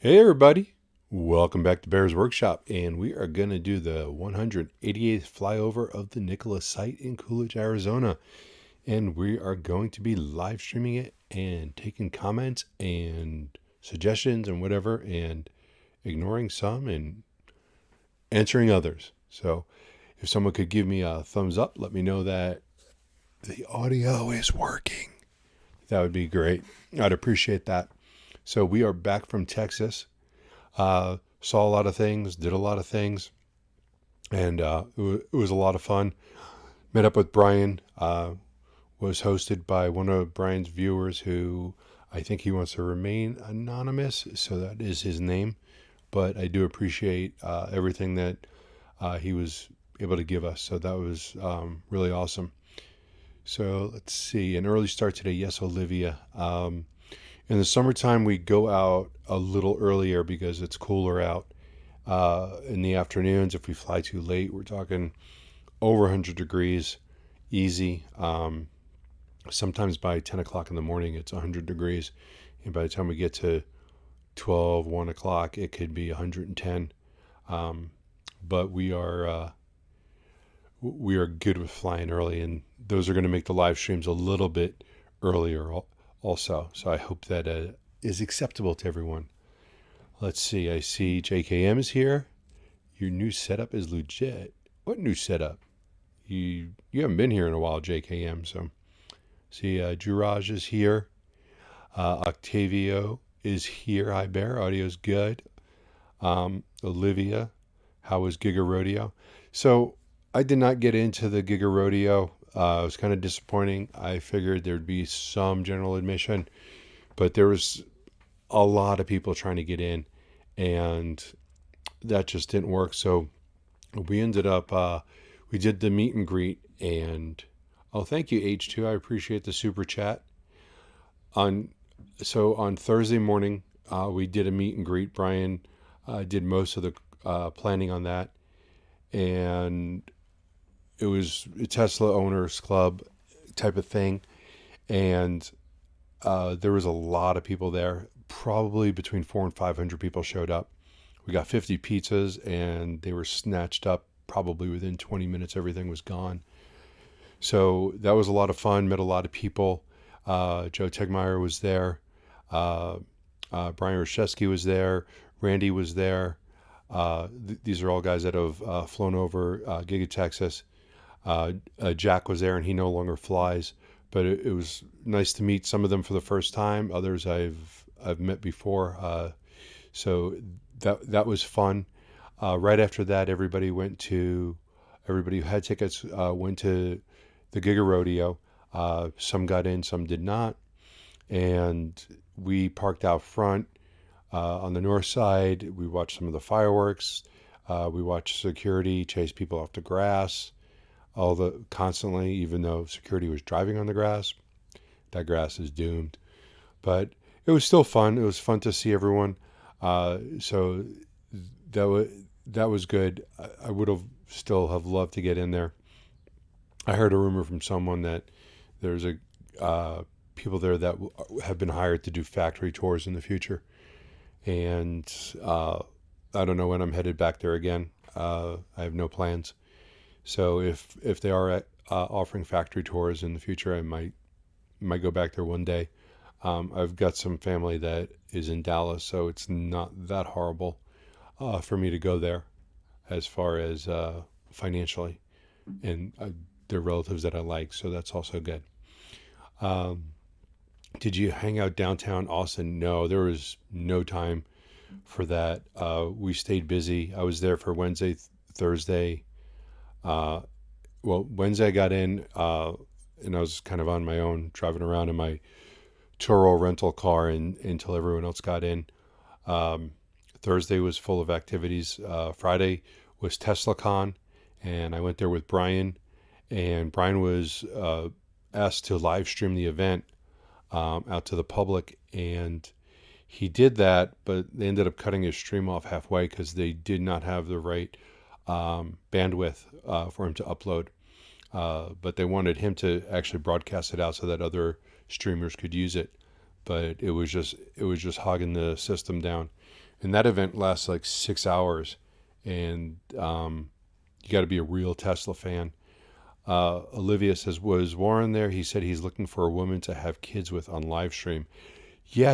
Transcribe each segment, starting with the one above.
Hey everybody, welcome back to Bear's Workshop, and we are going to do the 188th flyover of the Nikola site in Coolidge, Arizona, and we are going to be live streaming it and taking comments and suggestions and whatever, and ignoring some and answering others. So if someone could give me a thumbs up, let me know that the audio is working. That would be great. I'd appreciate that. So we are back from Texas. Saw a lot of things, did a lot of things, and it was a lot of fun. Met up with Brian. Was hosted by one of Brian's viewers who I think he wants to remain anonymous, so that is his name. But I do appreciate everything that he was able to give us. So that was really awesome. So let's see. An early start today. Yes, Olivia. In the summertime, we go out a little earlier because it's cooler out. In the afternoons, if we fly too late, we're talking over 100 degrees, easy. Sometimes by 10 o'clock in the morning, it's 100 degrees. And by the time we get to 12, 1 o'clock, it could be 110. But we are good with flying early, and those are going to make the live streams a little bit earlier also. So I hope that is acceptable to everyone. Let's see. I see JKM is here. Your new setup is legit. What new setup? You haven't been here in a while, JKM. So see, Juraj is here. Octavio is here. Hi, Bear. Audio's good. Olivia, how was Giga Rodeo? So I did not get into the Giga Rodeo. It was kind of disappointing. I figured there'd be some general admission, but there was a lot of people trying to get in, and that just didn't work. So we ended up, we did the meet and greet, and thank you, H2. I appreciate the super chat. On Thursday morning, we did a meet and greet. Brian did most of the planning on that, and it was a Tesla owners club type of thing, and there was a lot of people there. Probably between 400 and 500 people showed up. We got 50 pizzas, and they were snatched up probably within 20 minutes. Everything was gone. So that was a lot of fun. Met a lot of people. Joe Tegmeyer was there. Brian Rashevsky was there. Randy was there. These are all guys that have flown over Giga Texas. Jack was there, and he no longer flies, but it was nice to meet some of them for the first time. Others I've met before, so that was fun. Right after that, everybody who had tickets went to the Giga Rodeo. Some got in, some did not, and we parked out front on the north side. We watched some of the fireworks. We watched security chase people off the grass. Constantly, even though security was driving on the grass, that grass is doomed. But it was still fun. It was fun to see everyone. So that was good. I would have still have loved to get in there. I heard a rumor from someone that there's people there that have been hired to do factory tours in the future, and I don't know when I'm headed back there again. I have no plans. So if they are offering factory tours in the future, I might go back there one day. I've got some family that is in Dallas, so it's not that horrible for me to go there as far as financially, and they're relatives that I like, so that's also good. Did you hang out downtown Austin? No, there was no time for that. We stayed busy. I was there for Wednesday, Thursday. Wednesday I got in, and I was kind of on my own, driving around in my Turo rental car until everyone else got in. Thursday was full of activities. Friday was TeslaCon, and I went there with Brian, and Brian was asked to live stream the event out to the public, and he did that, but they ended up cutting his stream off halfway because they did not have the right bandwidth for him to upload, but they wanted him to actually broadcast it out so that other streamers could use it. But it was just hogging the system down. And that event lasts like 6 hours. And you got to be a real Tesla fan. Olivia says, was Warren there? He said he's looking for a woman to have kids with on live stream. Yeah,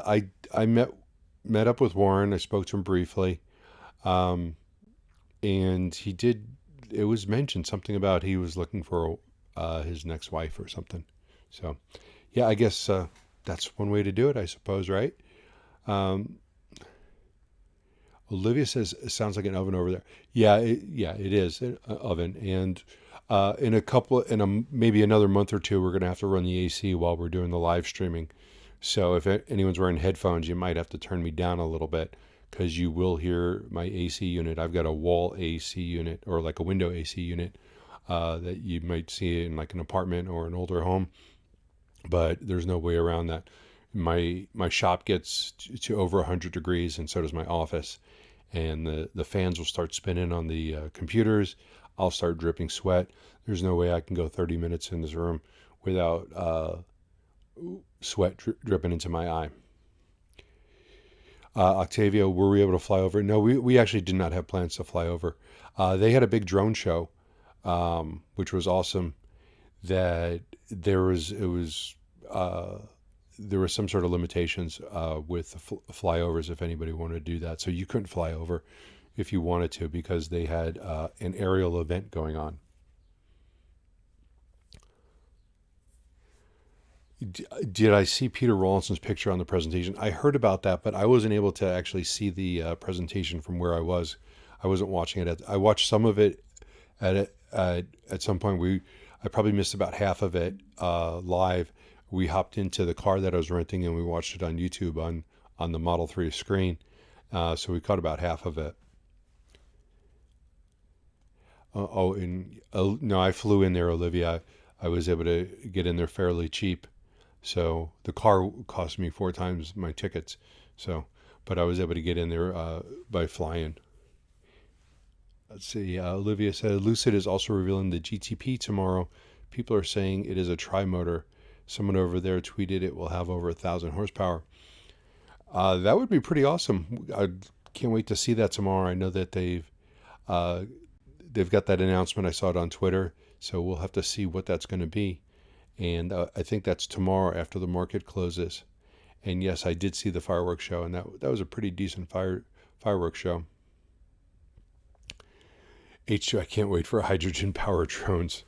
I met up with Warren. I spoke to him briefly. And he did, it was mentioned something about he was looking for his next wife or something. So, yeah, I guess that's one way to do it, I suppose, right? Um, Olivia says it sounds like an oven over there. Yeah, it is an oven. And maybe another month or two, we're going to have to run the AC while we're doing the live streaming. So if anyone's wearing headphones, you might have to turn me down a little bit because you will hear my AC unit. I've got a wall AC unit or like a window AC unit that you might see in like an apartment or an older home, but there's no way around that. My shop gets to over 100 degrees, and so does my office. And the fans will start spinning on the computers. I'll start dripping sweat. There's no way I can go 30 minutes in this room without sweat dripping into my eye. Octavio, were we able to fly over? No, we actually did not have plans to fly over. They had a big drone show, which was awesome. That there was some sort of limitations with flyovers if anybody wanted to do that. So you couldn't fly over if you wanted to because they had an aerial event going on. Did I see Peter Rawlinson's picture on the presentation? I heard about that, but I wasn't able to actually see the presentation from where I was. I wasn't watching it. I watched some of it at some point. I probably missed about half of it live. We hopped into the car that I was renting and we watched it on YouTube on the Model 3 screen. So we caught about half of it. No, I flew in there, Olivia. I was able to get in there fairly cheap. So the car cost me 4 times my tickets. So, but I was able to get in there by flying. Let's see. Olivia said Lucid is also revealing the GTP tomorrow. People are saying it is a tri-motor. Someone over there tweeted it will have over 1,000 horsepower. That would be pretty awesome. I can't wait to see that tomorrow. I know that they've got that announcement. I saw it on Twitter. So we'll have to see what that's going to be. And I think that's tomorrow after the market closes. And yes, I did see the fireworks show, and that was a pretty decent fireworks show. H2, I can't wait for hydrogen power drones.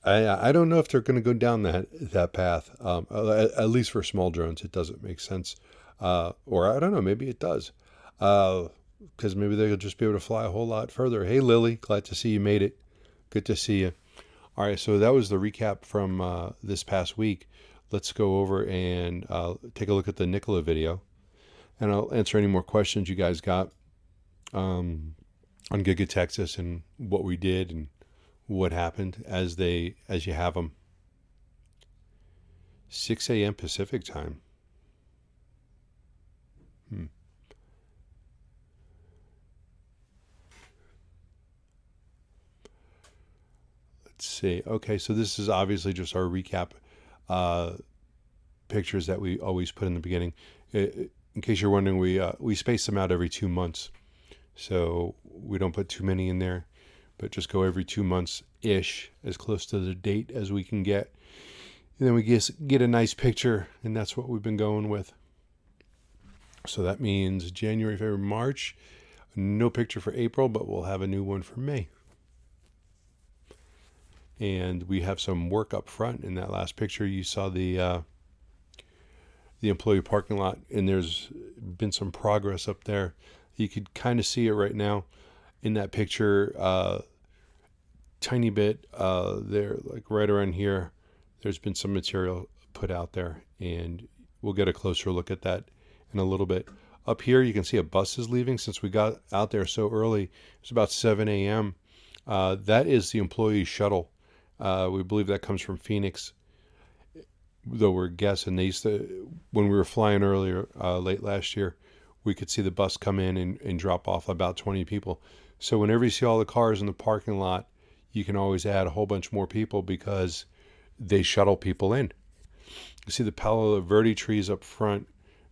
I don't know if they're going to go down that path. At least for small drones, it doesn't make sense. Or I don't know, maybe it does. Because maybe they'll just be able to fly a whole lot further. Hey, Lily, glad to see you made it. Good to see you. All right, so that was the recap from this past week. Let's go over and take a look at the Nikola video. And I'll answer any more questions you guys got on Giga Texas and what we did and what happened as you have them. 6 a.m. Pacific time. Let's see. Okay, so this is obviously just our recap pictures that we always put in the beginning. In case you're wondering, we space them out every 2 months. So we don't put too many in there, but just go every 2 months-ish, as close to the date as we can get. And then we get a nice picture, and that's what we've been going with. So that means January, February, March. No picture for April, but we'll have a new one for May. And we have some work up front. In that last picture, you saw the employee parking lot, and there's been some progress up there. You could kind of see it right now in that picture, tiny bit there, like right around here. There's been some material put out there, and we'll get a closer look at that in a little bit. Up here, you can see a bus is leaving since we got out there so early. It's about 7 a.m. That is the employee shuttle. We believe that comes from Phoenix, though we're guessing. They used to, when we were flying earlier, late last year, we could see the bus come in and drop off about 20 people. So whenever you see all the cars in the parking lot, you can always add a whole bunch more people because they shuttle people in. You see the Palo Verde trees up front.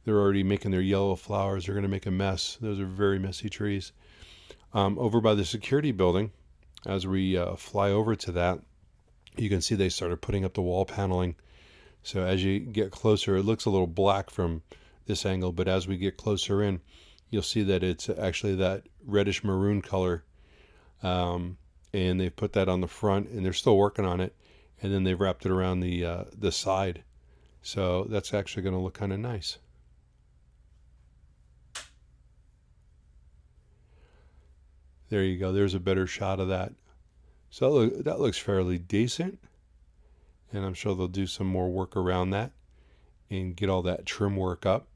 They're already making their yellow flowers. They're going to make a mess. Those are very messy trees. Over by the security building, as we fly over to that, you can see they started putting up the wall paneling. So as you get closer, it looks a little black from this angle, but as we get closer in, you'll see that it's actually that reddish maroon color. And they've put that on the front, and they're still working on it. And then they've wrapped it around the side. So that's actually going to look kind of nice. There you go. There's a better shot of that. So that looks fairly decent. And I'm sure they'll do some more work around that and get all that trim work up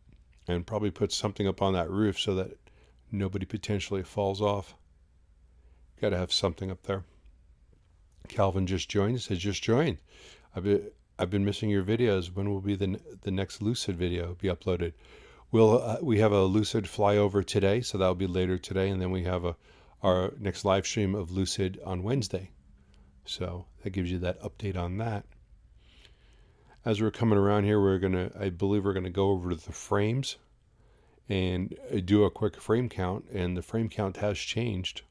and probably put something up on that roof so that nobody potentially falls off. Got to have something up there. Calvin just joined. He says, just joined. I've been missing your videos. When will be the next Lucid video be uploaded? We have a Lucid flyover today, so that'll be later today, and then we have our next live stream of Lucid on Wednesday. So that gives you that update on that. As we're coming around here, I believe we're gonna go over to the frames and do a quick frame count, and the frame count has changed.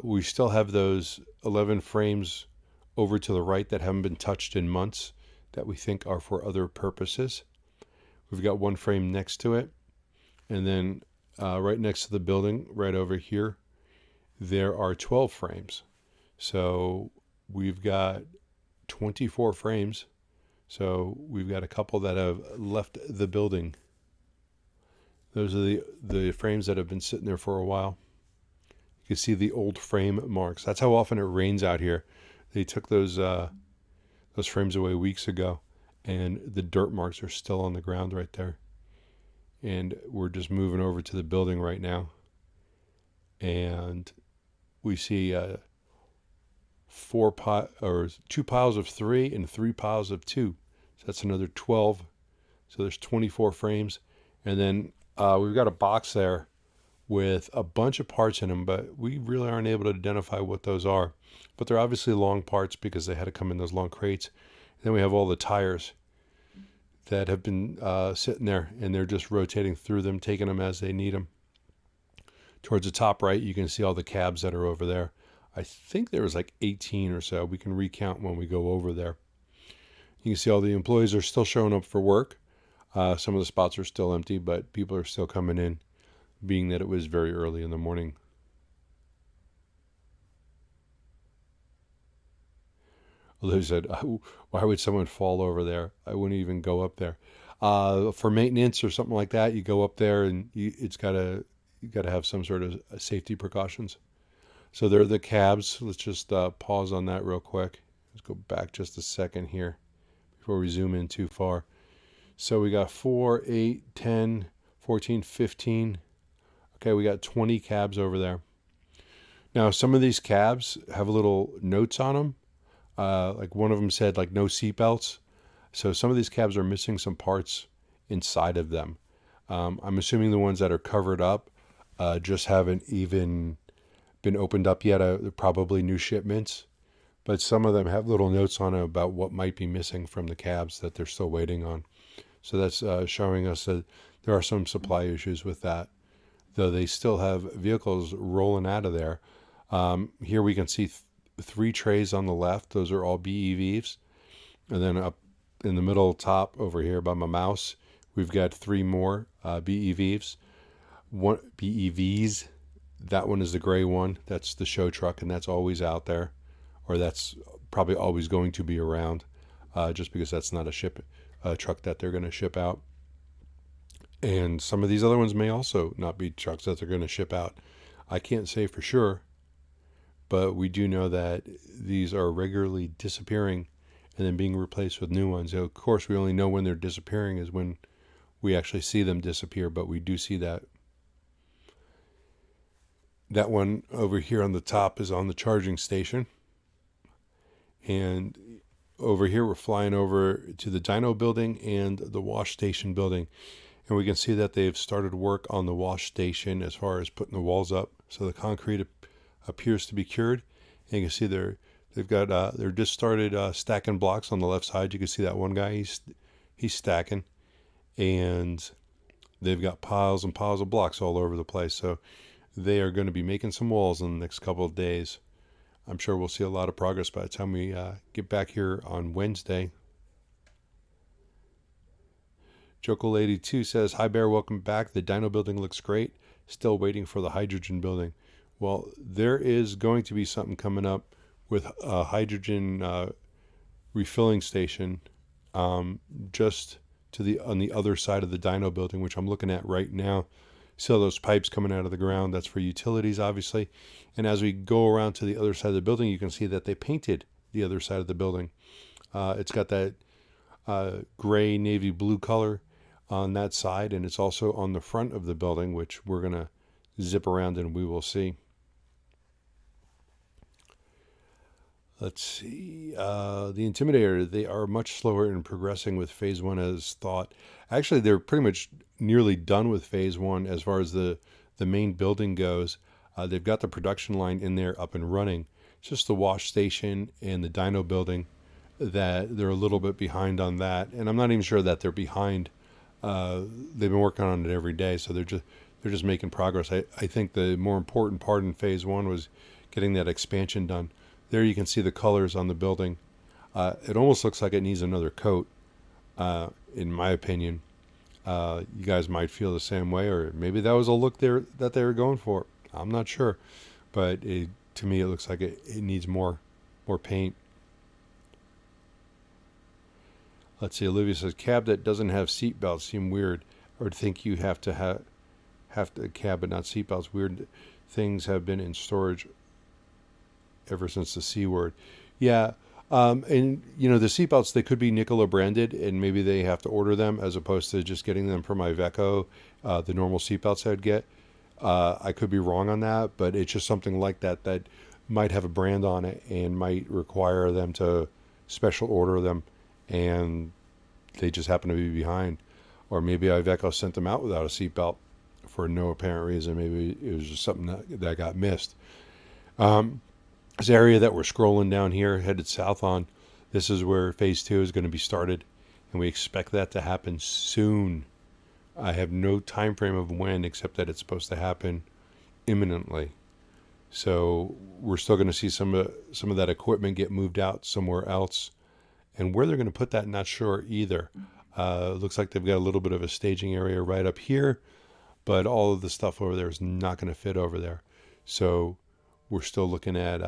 We still have those 11 frames over to the right that haven't been touched in months that we think are for other purposes. We've got one frame next to it, and then right next to the building, right over here, there are 12 frames. So we've got 24 frames. So we've got a couple that have left the building. Those are the frames that have been sitting there for a while. You can see the old frame marks. That's how often it rains out here. They took those frames away weeks ago, and the dirt marks are still on the ground right there. And we're just moving over to the building right now, and we see 2 piles of 3 and 3 piles of 2. So that's another 12. So there's 24 frames, and then we've got a box there with a bunch of parts in them, but we really aren't able to identify what those are. But they're obviously long parts because they had to come in those long crates. And then we have all the tires that have been sitting there, and they're just rotating through them, taking them as they need them. Towards the top right, you can see all the cabs that are over there. I think there was like 18 or so. We can recount when we go over there. You can see all the employees are still showing up for work. Some of the spots are still empty, but people are still coming in, being that it was very early in the morning. Liv said, why would someone fall over there? I wouldn't even go up there. For maintenance or something like that, you go up there, and you got to have some sort of safety precautions. So there are the cabs. Let's just pause on that real quick. Let's go back just a second here before we zoom in too far. So we got 4, 8, 10, 14, 15. Okay, we got 20 cabs over there. Now, some of these cabs have little notes on them. Like one of them said, like, no seatbelts. So some of these cabs are missing some parts inside of them. I'm assuming the ones that are covered up just haven't even been opened up yet. They're probably new shipments. But some of them have little notes on it about what might be missing from the cabs that they're still waiting on. So that's showing us that there are some supply issues with that, though they still have vehicles rolling out of there. Here we can see 3 trays on the left. Those are all BEVs. And then up in the middle top over here by my mouse, we've got 3 more BEVs. BEVs. That one is the gray one. That's the show truck, and that's always out there, or that's probably always going to be around, just because that's not a truck that they're going to ship out. And some of these other ones may also not be trucks that they're going to ship out. I can't say for sure, but we do know that these are regularly disappearing and then being replaced with new ones. So of course, we only know when they're disappearing is when we actually see them disappear, but we do see that. That one over here on the top is on the charging station. And over here, we're flying over to the dyno building and the wash station building. And we can see that they've started work on the wash station as far as putting the walls up. So the concrete appears to be cured. And you can see they're just started stacking blocks on the left side. You can see that one guy, he's stacking. and they've got piles and piles of blocks all over the place. So they are going to be making some walls in the next couple of days. I'm sure we'll see a lot of progress by the time we get back here on Wednesday. Jokol82 says, "Hi Bear, welcome back. The dyno building looks great. Still waiting for the hydrogen building." Well, there is going to be something coming up with a hydrogen refilling station just on the other side of the dyno building, which I'm looking at right now. See all those pipes coming out of the ground? That's for utilities, obviously. And as we go around to the other side of the building, you can see that they painted the other side of the building. It's got that gray navy blue color on that side, and it's also on the front of the building, which we're going to zip around and we will see. Let's see. The Intimidator, they are much slower in progressing with phase one as thought. Actually, they're pretty much nearly done with phase one as far as the main building goes. They've got the production line in there up and running. It's just the wash station and the dyno building that they're a little bit behind on that. And I'm not even sure that they're behind. They've been working on it every day, so they're just making progress. I think the more important part in phase one was getting that expansion done. There you can see the colors on the building. It almost looks like it needs another coat, in my opinion. You guys might feel the same way, or maybe that was a look that they were going for. I'm not sure, but to me it looks like it needs more paint. Let's see. Olivia says, "Cab that doesn't have seat belts seem weird. I would think you have to have a cab but not seat belts. Weird things have been in storage ever since the C word." Yeah. And the seatbelts, they could be Nikola branded, and maybe they have to order them as opposed to just getting them from Iveco, the normal seatbelts I'd get. I could be wrong on that, but it's just something like that might have a brand on it and might require them to special order them, and they just happen to be behind. Or maybe Iveco sent them out without a seatbelt for no apparent reason. Maybe it was just something that got missed. This area that we're scrolling down here, headed south on, this is where phase two is going to be started, and we expect that to happen soon. I have no time frame of when, except that it's supposed to happen imminently. So we're still going to see some of that equipment get moved out somewhere else, and where they're going to put that, not sure either. It looks like they've got a little bit of a staging area right up here, but all of the stuff over there is not going to fit over there. So we're still looking at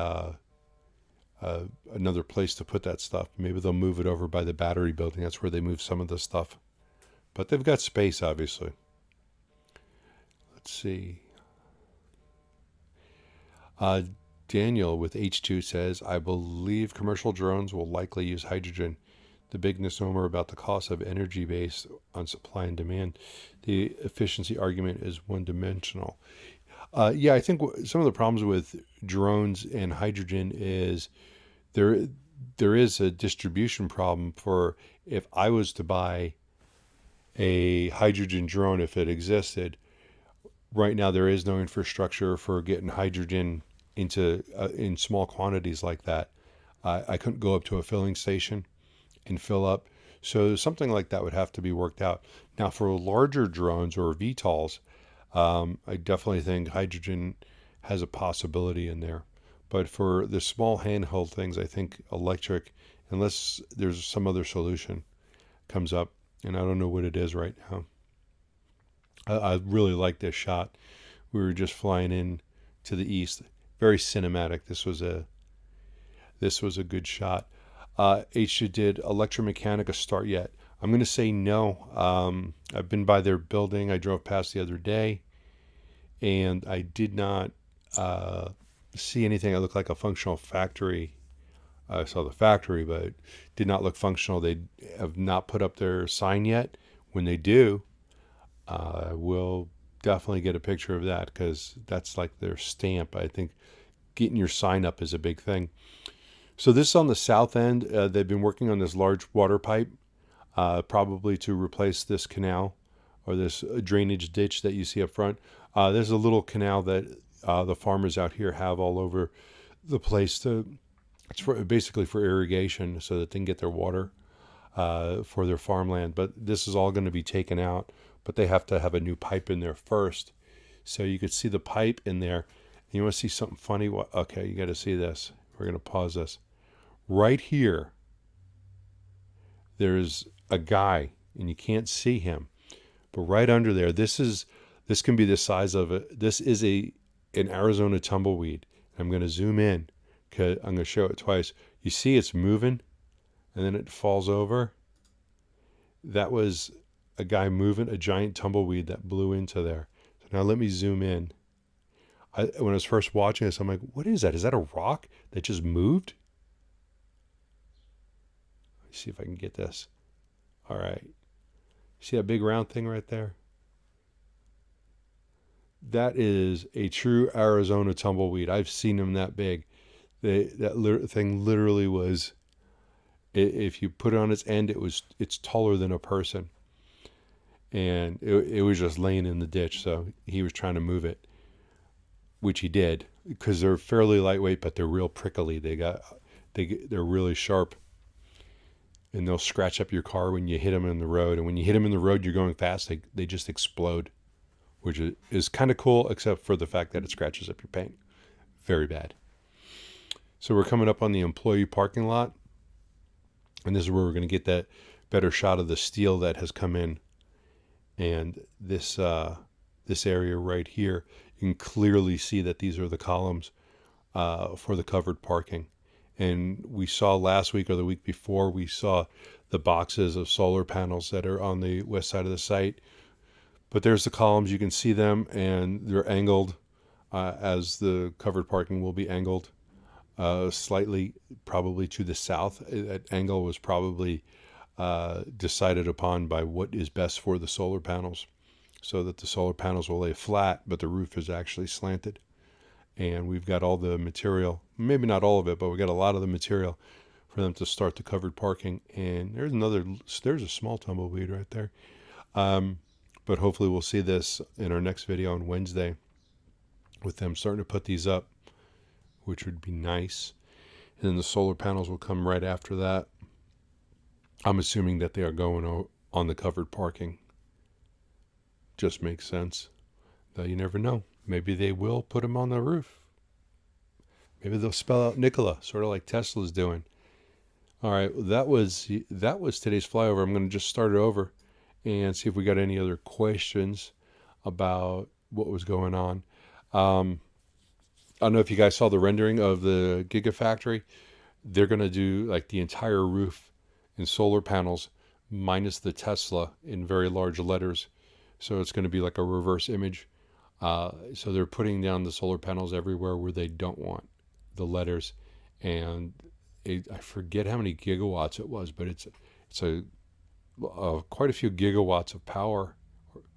another place to put that stuff. Maybe they'll move it over by the battery building. That's where they move some of the stuff. But they've got space, obviously. Let's see. Daniel with H2 says, "I believe commercial drones will likely use hydrogen. The big misnomer about the cost of energy based on supply and demand. The efficiency argument is one-dimensional." Yeah, I think some of the problems with drones and hydrogen is there is a distribution problem for if I was to buy a hydrogen drone, if it existed. Right now, there is no infrastructure for getting hydrogen into in small quantities like that. I couldn't go up to a filling station and fill up. So something like that would have to be worked out. Now, for larger drones or VTOLs, I definitely think hydrogen has a possibility in there. But for the small handheld things, I think electric, unless there's some other solution, comes up. And I don't know what it is right now. I really like this shot. We were just flying in to the east. Very cinematic. This was a good shot. H2 did Electromeccanica start yet? I'm going to say no. I've been by their building. I drove past the other day, and I did not see anything that looked like a functional factory. I saw the factory, but it did not look functional. They have not put up their sign yet. When they do, we'll definitely get a picture of that, because that's like their stamp. I think getting your sign up is a big thing. So this is on the south end. They've been working on this large water pipe, probably to replace this canal or this drainage ditch that you see up front. There's a little canal that the farmers out here have all over the place. It's basically for irrigation so that they can get their water. for their farmland. But this is all going to be taken out, but they have to have a new pipe in there first. So you could see the pipe in there. You want to see something funny? Okay, you got to see this. We're going to pause this. Right here, there's a guy, and you can't see him. But right under there, this can be the size of it. This is an Arizona tumbleweed. I'm going to zoom in because I'm going to show it twice. You see it's moving, and then it falls over. That was a guy moving a giant tumbleweed that blew into there. So now let me zoom in. When I was first watching this, I'm like, what is that? Is that a rock that just moved? Let's see if I can get this. All right. See that big round thing right there? That is a true Arizona tumbleweed. I've seen them that big. That thing literally was, if you put it on its end, it's taller than a person. And it was just laying in the ditch, so he was trying to move it, which he did, because they're fairly lightweight, but they're real prickly. They're really sharp, and they'll scratch up your car when you hit them in the road. And when you hit them in the road, you're going fast, they just explode, which is kind of cool, except for the fact that it scratches up your paint. Very bad. So we're coming up on the employee parking lot, and this is where we're going to get that better shot of the steel that has come in. And this area right here, you can clearly see that these are the columns for the covered parking. And we saw last week or the week before, we saw the boxes of solar panels that are on the west side of the site. But there's the columns. You can see them, and they're angled as the covered parking will be angled slightly, probably to the south. That angle was probably decided upon by what is best for the solar panels, so that the solar panels will lay flat, but the roof is actually slanted. And we've got all the material, maybe not all of it, but we got a lot of the material for them to start the covered parking. And there's a small tumbleweed right there. But hopefully we'll see this in our next video on Wednesday with them starting to put these up, which would be nice. And then the solar panels will come right after that. I'm assuming that they are going on the covered parking. Just makes sense. Though you never know. Maybe they will put them on the roof. Maybe they'll spell out Nikola, sort of like Tesla's doing. All right, that was today's flyover. I'm going to just start it over and see if we got any other questions about what was going on. I don't know if you guys saw the rendering of the gigafactory. They're going to do like the entire roof in solar panels minus the Tesla in very large letters. So it's going to be like a reverse image. So they're putting down the solar panels everywhere where they don't want the letters. And I forget how many gigawatts it was, but it's quite a few gigawatts of power.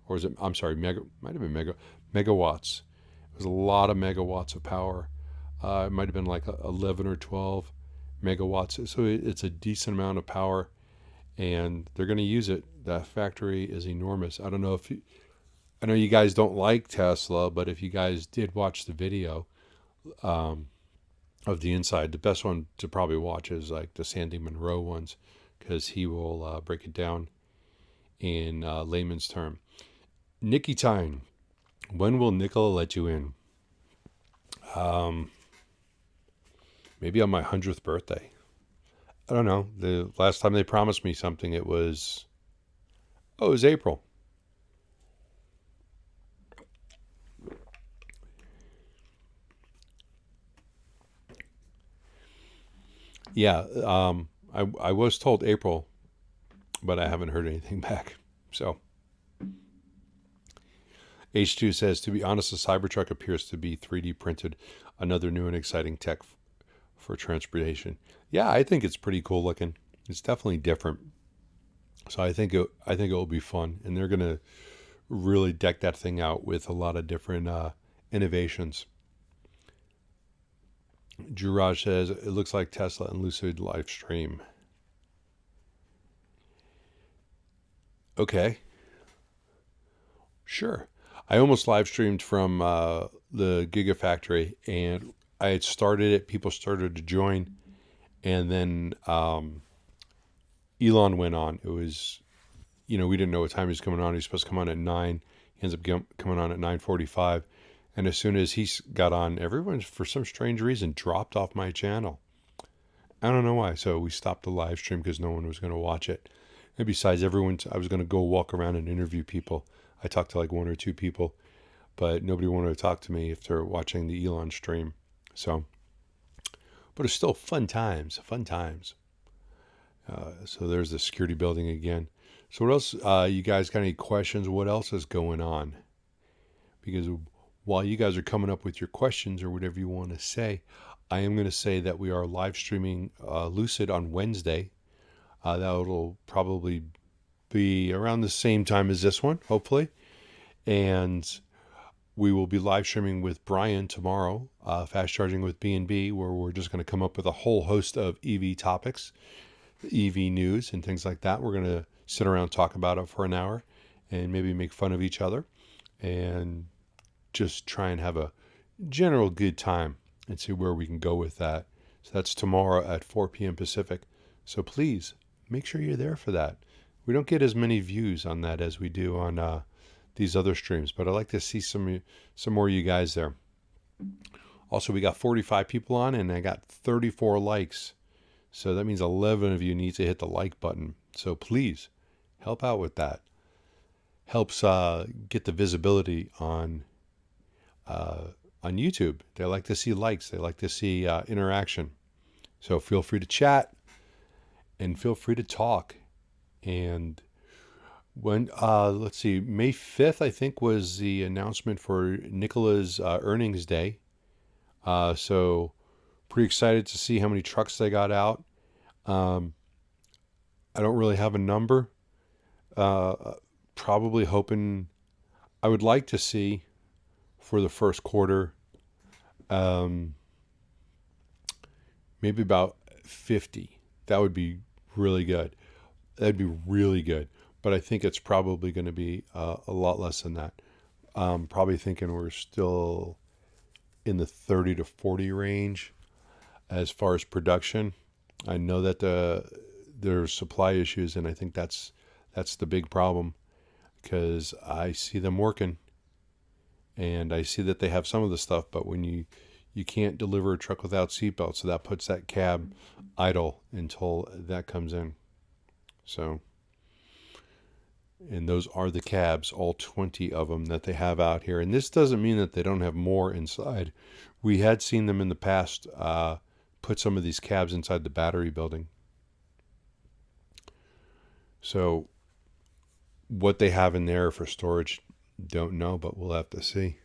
Or is it, I'm sorry, might have been megawatts. It was a lot of megawatts of power. It might have been like 11 or 12 megawatts. So it's a decent amount of power, and they're going to use it. That factory is enormous. I don't know if I know you guys don't like Tesla, but if you guys did watch the video of the inside, the best one to probably watch is like the Sandy Monroe ones, because he will break it down in layman's term. Nikki Tyne, when will Nikola let you in? Maybe on my 100th birthday. I don't know. The last time they promised me something, it was April. Yeah, I was told April, but I haven't heard anything back. So H2 says, to be honest, the Cybertruck appears to be 3D printed, another new and exciting tech for transportation. Yeah, I think it's pretty cool looking. It's definitely different. So I think it will be fun, and they're gonna really deck that thing out with a lot of different innovations. Juraj says, it looks like Tesla and Lucid live stream. Okay. Sure. I almost live streamed from the Gigafactory, and I had started it. People started to join, and then Elon went on. It was, we didn't know what time he was coming on. He was supposed to come on at 9. He ends up coming on at 9:45. And as soon as he got on, everyone, for some strange reason, dropped off my channel. I don't know why. So we stopped the live stream because no one was going to watch it. And besides, I was going to go walk around and interview people. I talked to like one or two people, but nobody wanted to talk to me if they're watching the Elon stream. So, but it's still fun times, fun times. So there's the security building again. So what else? You guys got any questions? What else is going on? Because while you guys are coming up with your questions or whatever you want to say, I am going to say that we are live streaming Lucid on Wednesday. That'll probably be around the same time as this one, hopefully. And we will be live streaming with Brian tomorrow, Fast Charging with B&B, where we're just going to come up with a whole host of EV topics, EV news and things like that. We're going to sit around and talk about it for an hour and maybe make fun of each other and just try and have a general good time and see where we can go with that. So that's tomorrow at 4 p.m. Pacific. So please make sure you're there for that. We don't get as many views on that as we do on these other streams, but I'd like to see some more of you guys there. Also, we got 45 people on and I got 34 likes. So that means 11 of you need to hit the like button. So please help out with that. Helps get the visibility on YouTube. They like to see likes. They like to see interaction. So feel free to chat and feel free to talk. And when let's see, May 5th, I think, was the announcement for Nikola's earnings day. So pretty excited to see how many trucks they got out. I don't really have a number. Probably hoping, I would like to see for the first quarter, maybe about 50. That would be really good. That'd be really good. But I think it's probably going to be a lot less than that. Probably thinking we're still in the 30 to 40 range as far as production. I know that there's supply issues, and I think that's the big problem, because I see them working and I see that they have some of the stuff, but when you can't deliver a truck without seatbelts, so that puts that cab idle until that comes in. So, and those are the cabs, all 20 of them that they have out here. And this doesn't mean that they don't have more inside. We had seen them in the past put some of these cabs inside the battery building. So what they have in there for storage, don't know, but we'll have to see.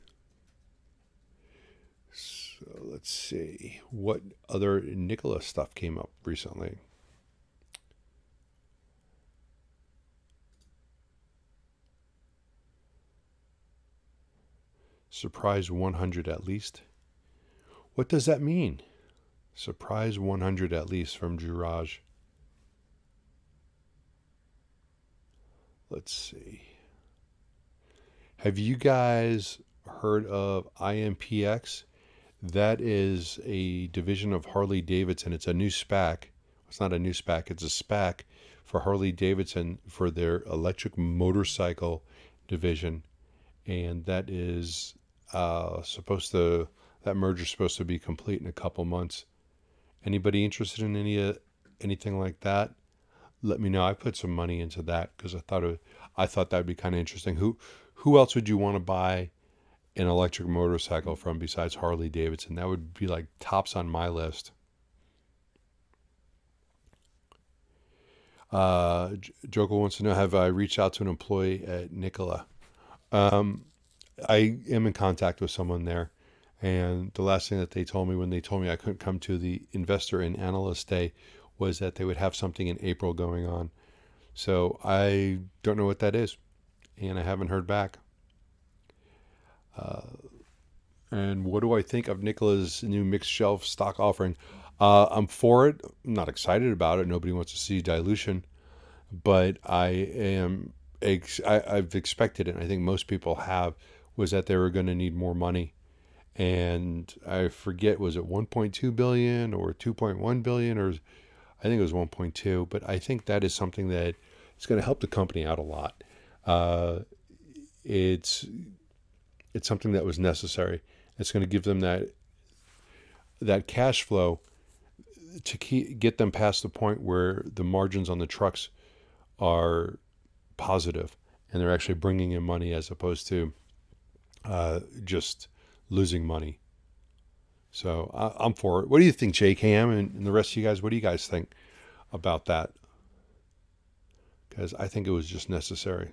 So let's see. What other Nikola stuff came up recently? Surprise 100 at least. What does that mean? Surprise 100 at least from Jiraj. Let's see. Have you guys heard of IMPX? That is a division of Harley Davidson. It's a new SPAC. It's not a new SPAC. It's a SPAC for Harley Davidson for their electric motorcycle division. And that is that merger is supposed to be complete in a couple months. Anybody interested in anything like that? Let me know. I put some money into that because I thought that'd be kind of interesting. Who else would you want to buy an electric motorcycle from besides Harley Davidson? That would be like tops on my list. Joker wants to know, have I reached out to an employee at Nikola? I am in contact with someone there, and the last thing that they told me when they told me I couldn't come to the Investor and Analyst Day was that they would have something in April going on. So I don't know what that is, and I haven't heard back. And what do I think of Nikola's new mixed shelf stock offering? I'm for it. I'm not excited about it. Nobody wants to see dilution, but I've expected it. And I think most people have, was that they were going to need more money. And I forget, was it 1.2 billion or 2.1 billion, or I think it was 1.2, but I think that is something that is going to help the company out a lot. Uh, it's something that was necessary. It's going to give them that cash flow to get them past the point where the margins on the trucks are positive and they're actually bringing in money as opposed to just losing money. So I'm for it. What do you think, JKM, and the rest of you guys? What do you guys think about that? Because I think it was just necessary.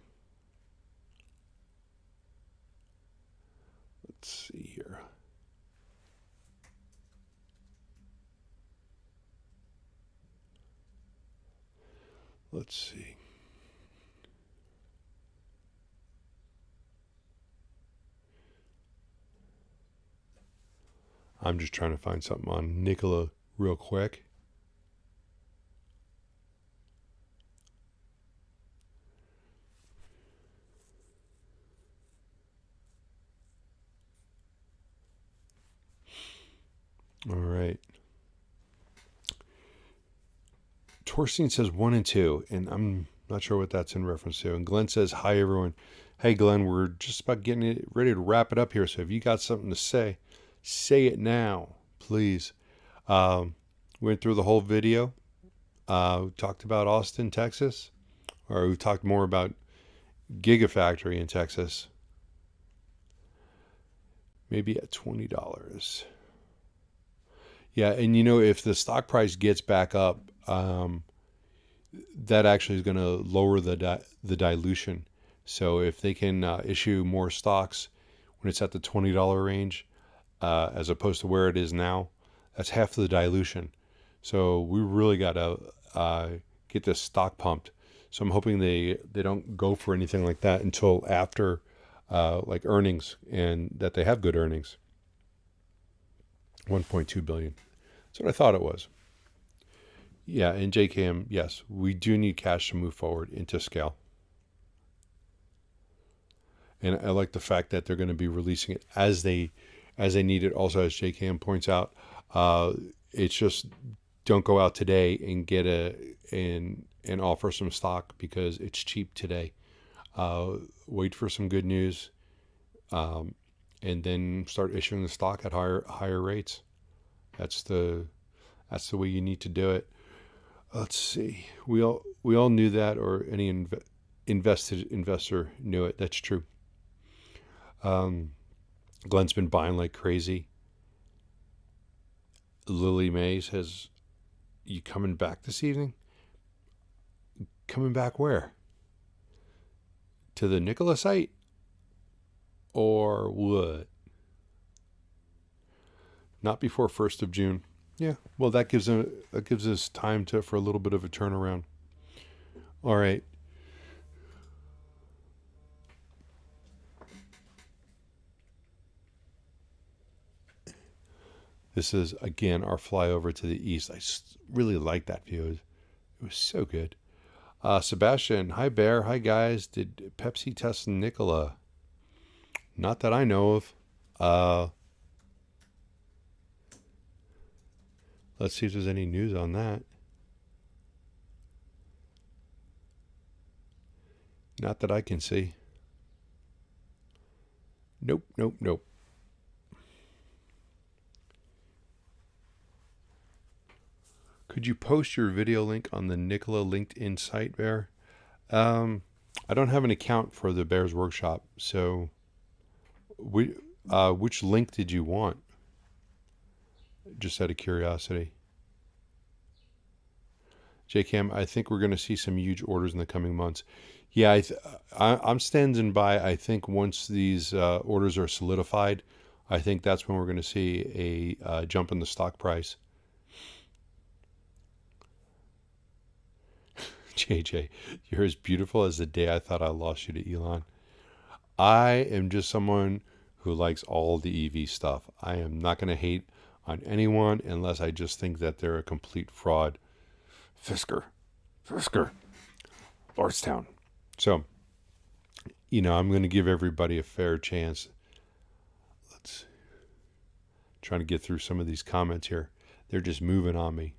Let's see here. Let's see. I'm just trying to find something on Nikola real quick. All right. Torstein says 1 and 2, and I'm not sure what that's in reference to. And Glenn says, hi, everyone. Hey, Glenn, we're just about getting it ready to wrap it up here. So if you got something to say it now, please. Went through the whole video. Talked about Austin, Texas, or we talked more about gigafactory in Texas. Maybe at $20. Yeah, and if the stock price gets back up, that actually is going to lower the dilution. So if they can issue more stocks when it's at the $20 range, as opposed to where it is now, that's half the dilution. So we really got to get this stock pumped. So I'm hoping they don't go for anything like that until after like earnings, and that they have good earnings. 1.2 billion. That's what I thought it was. Yeah, and JKM, yes, we do need cash to move forward into scale. And I like the fact that they're going to be releasing it as they need it. Also, as JKM points out, it's just don't go out today and get and offer some stock because it's cheap today. Wait for some good news, and then start issuing the stock at higher rates. That's the way you need to do it. Let's see. We all knew that, or any investor knew it. That's true. Glenn's been buying like crazy. Lily May says, "You coming back this evening?" Coming back where? To the Nikola site, or what? Not before 1st of June. Yeah, well, that gives us time for a little bit of a turnaround. All right. This is, again, our flyover to the east. I really like that view. It was so good. Sebastian, hi, Bear. Hi, guys. Did Pepsi test Nikola? Not that I know of. Let's see if there's any news on that. Not that I can see. Nope. Could you post your video link on the Nikola LinkedIn site, Bear? I don't have an account for the Bears Workshop, so which link did you want? Just out of curiosity. JCam, I think we're going to see some huge orders in the coming months. Yeah, I'm standing by. I think once these orders are solidified, I think that's when we're going to see a jump in the stock price. JJ, you're as beautiful as the day I thought I lost you to Elon. I am just someone who likes all the EV stuff. I am not going to hate on anyone unless I just think that they're a complete fraud. Fisker, Lordstown. So, I'm going to give everybody a fair chance. Let's trying to get through some of these comments here. They're just moving on me.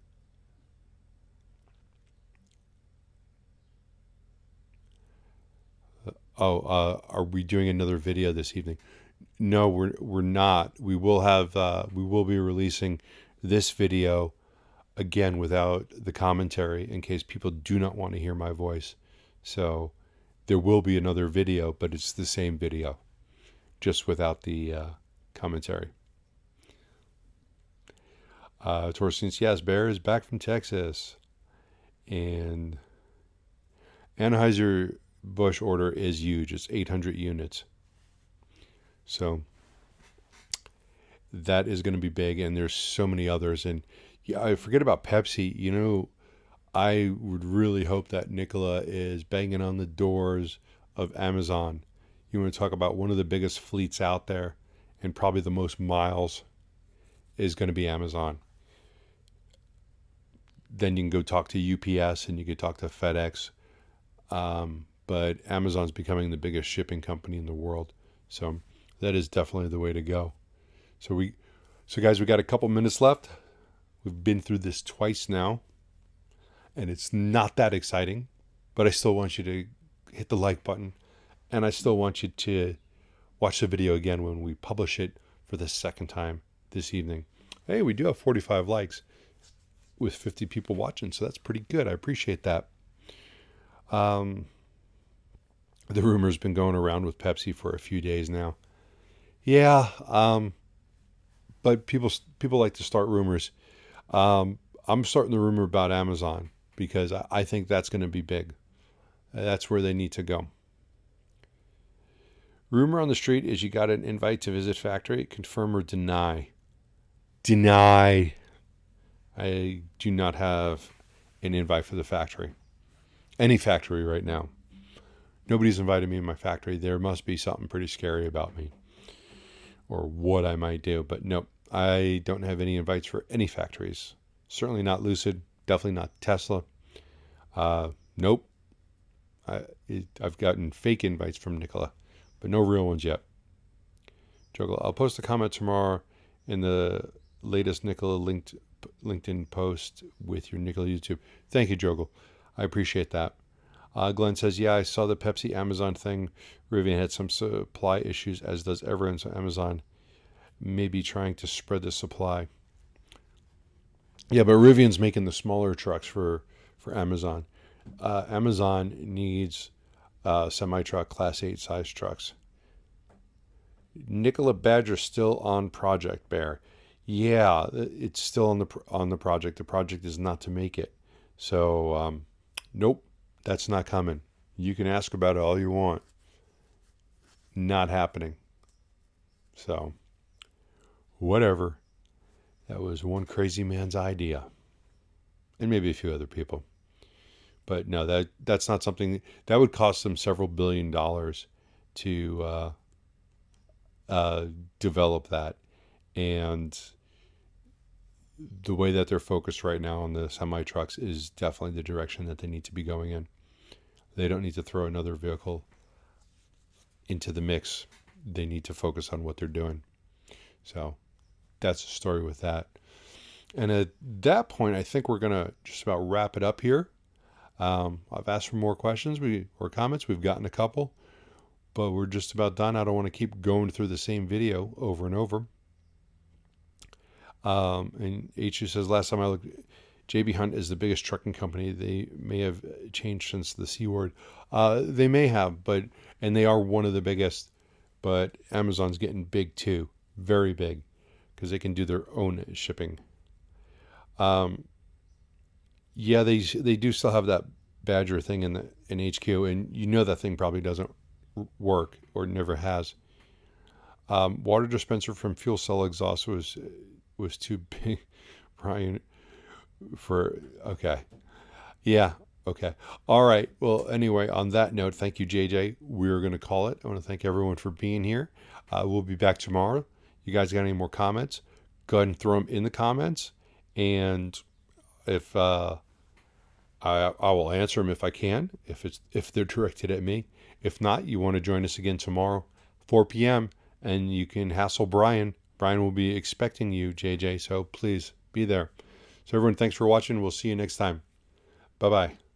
Oh, are we doing another video this evening? No, we're not. We will be releasing this video again without the commentary in case people do not want to hear my voice. So there will be another video, but it's the same video, just without the commentary. Torsten's, yes, Bear is back from Texas. And Anheuser-Busch order is huge. It's 800 units. So that is going to be big, and there's so many others. And yeah, I forget about Pepsi. You know, I would really hope that Nikola is banging on the doors of Amazon. You want to talk about one of the biggest fleets out there, and probably the most miles is going to be Amazon. Then you can go talk to UPS and you could talk to FedEx. But Amazon's becoming the biggest shipping company in the world. So that is definitely the way to go. So guys, we got a couple minutes left. We've been through this twice now, and it's not that exciting, but I still want you to hit the like button, and I still want you to watch the video again when we publish it for the second time this evening. Hey, we do have 45 likes with 50 people watching, so that's pretty good. I appreciate that. The rumor's been going around with Pepsi for a few days now. Yeah, but people like to start rumors. I'm starting the rumor about Amazon because I think that's going to be big. That's where they need to go. Rumor on the street is you got an invite to visit factory. Confirm or deny? Deny. I do not have an invite for the factory. Any factory right now. Nobody's invited me in my factory. There must be something pretty scary about me or what I might do. But no, I don't have any invites for any factories. Certainly not Lucid. Definitely not Tesla. Nope. I've gotten fake invites from Nikola, but no real ones yet. Juggle. I'll post a comment tomorrow in the latest Nikola LinkedIn post with your Nikola YouTube. Thank you, Joggle. I appreciate that. Glenn says, yeah, I saw the Pepsi Amazon thing. Rivian had some supply issues, as does everyone. So Amazon may be trying to spread the supply. Yeah, but Rivian's making the smaller trucks for Amazon. Amazon needs semi-truck, Class 8 size trucks. Nikola Badger still on Project Bear. Yeah, it's still on the project. The project is not to make it. So, nope, that's not coming. You can ask about it all you want. Not happening. So, whatever. That was one crazy man's idea. And maybe a few other people. But no, that's not something that would cost them several $billion to develop that. And the way that they're focused right now on the semi-trucks is definitely the direction that they need to be going in. They don't need to throw another vehicle into the mix. They need to focus on what they're doing. So that's the story with that. And at that point, I think we're going to just about wrap it up here. I've asked for more questions or comments. We've gotten a couple, but we're just about done. I don't want to keep going through the same video over and over. And HU says, last time I looked, JB Hunt is the biggest trucking company. They may have changed since the C word. They may have, and they are one of the biggest, but Amazon's getting big too. Very big, because they can do their own shipping. Yeah, they do still have that Badger thing in HQ, and you know that thing probably doesn't work or never has. Water dispenser from fuel cell exhaust was too big, Brian. Okay, yeah, okay, all right. Well, anyway, on that note, thank you, JJ. We're going to call it. I want to thank everyone for being here. We'll be back tomorrow. You guys got any more comments? Go ahead and throw them in the comments, and if I will answer them if I can, if they're directed at me. If not, you want to join us again tomorrow, 4 p.m., and you can hassle Brian. Brian will be expecting you, JJ, so please be there. So everyone, thanks for watching. We'll see you next time. Bye-bye.